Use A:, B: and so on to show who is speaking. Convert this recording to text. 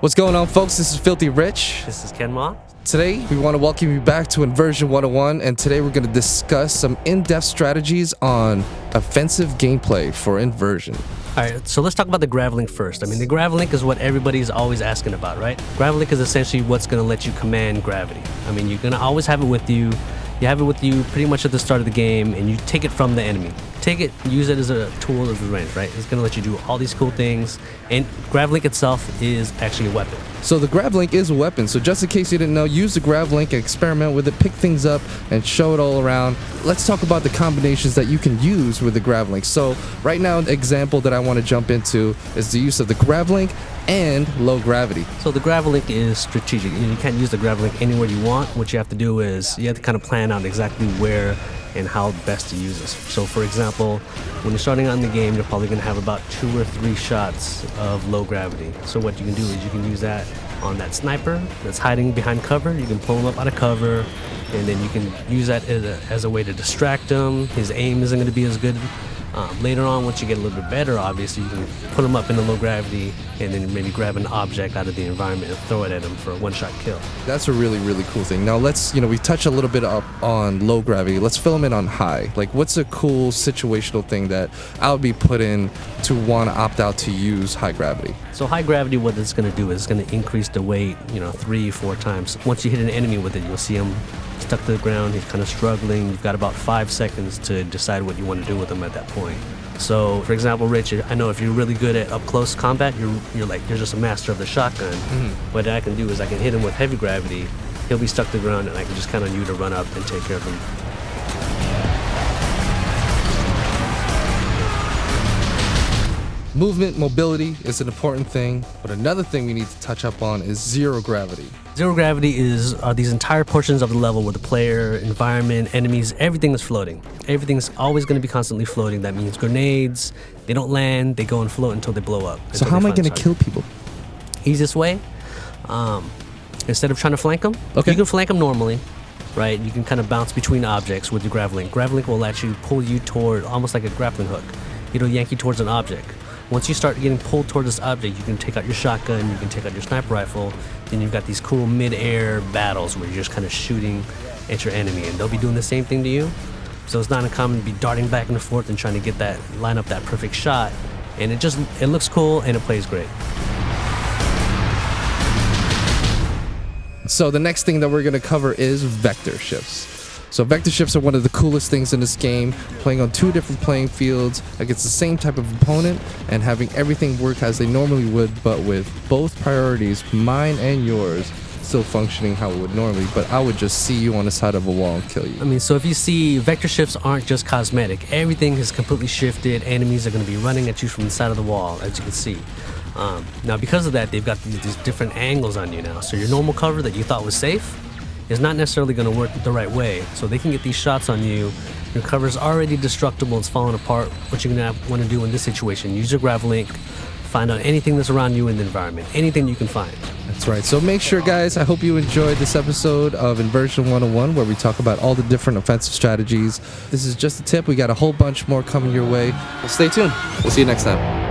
A: What's going on, folks? This is Filthy Rich.
B: This is Kenma.
A: Today, we want to welcome you back to Inversion 101, and today we're going to discuss some in-depth strategies on offensive gameplay for Inversion.
B: All right, so let's talk about the grav link first. I mean, the grav link is what everybody's always asking about, right? Grav link is essentially what's going to let you command gravity. I mean, you're going to always have it with you. You have it with you pretty much at the start of the game, and you take it from the enemy. Take it, use it as a tool of revenge, right? It's going to let you do all these cool things, and grav link itself is actually a weapon.
A: So the grav link is a weapon, so just in case you didn't know, use the grav link and experiment with it, pick things up, and show it all around. Let's talk about the combinations that you can use with the grav link. So right now, the example that I want to jump into is the use of the grav link and low gravity.
B: So the grav link is strategic. You can't use the grav link anywhere you want. What you have to do is you have to kind of plan out exactly where and how best to use this. So for example, when you're starting out in the game, you're probably going to have about 2 or 3 shots of low gravity. So what you can do is you can use that on that sniper that's hiding behind cover. You can pull him up out of cover, and then you can use that as a way to distract him. His aim isn't going to be as good. Later on, once you get a little bit better, obviously, you can put him up in the low gravity and then maybe grab an object out of the environment and throw it at him for a one-shot kill.
A: That's a really, really cool thing. Now let's, we touched a little bit up on low gravity. Let's fill them in on high. Like, what's a cool situational thing that I would be put in to want to opt out to use high gravity?
B: So high gravity, what it's going to do is it's going to increase the weight, 3-4 times. Once you hit an enemy with it, you'll see him stuck to the ground. He's kind of struggling. You've got about 5 seconds to decide what you want to do with him at that point. So, for example, Rich, I know if you're really good at up-close combat, you're just a master of the shotgun. What I can do is I can hit him with heavy gravity. He'll be stuck to the ground, and I can just count on you to run up and take care of him.
A: Movement, mobility is an important thing, but another thing we need to touch up on is zero gravity.
B: Zero gravity are these entire portions of the level where the player, environment, enemies, everything is floating. Everything's always going to be constantly floating. That means grenades, they don't land, they go and float until they blow up.
A: So how am I going to kill people?
B: Easiest way, instead of trying to flank them, you can flank them normally, right? You can kind of bounce between objects with your grav link. Grav link will actually pull you toward, almost like a grappling hook. It'll yank you towards an object. Once you start getting pulled toward this object, you can take out your shotgun, you can take out your sniper rifle, then you've got these cool mid-air battles where you're just kind of shooting at your enemy, and they'll be doing the same thing to you. So it's not uncommon to be darting back and forth and trying to line up that perfect shot, and it looks cool and it plays great.
A: So the next thing that we're going to cover is vector shifts. So vector shifts are one of the coolest things in this game, playing on 2 different playing fields against the same type of opponent and having everything work as they normally would, but with both priorities, mine and yours, still functioning how it would normally, but I would just see you on the side of a wall and kill you.
B: I mean, so if you see, vector shifts aren't just cosmetic. Everything has completely shifted. Enemies are going to be running at you from the side of the wall, as you can see. Now, because of that, they've got these different angles on you now. So your normal cover that you thought was safe is not necessarily going to work the right way. So they can get these shots on you. Your cover's already destructible, it's falling apart. What you're going to want to do in this situation, use your grav link, find out anything that's around you in the environment, anything you can find.
A: That's right. So make sure, guys, I hope you enjoyed this episode of Inversion 101, where we talk about all the different offensive strategies. This is just a tip. We got a whole bunch more coming your way. Well, stay tuned. We'll see you next time.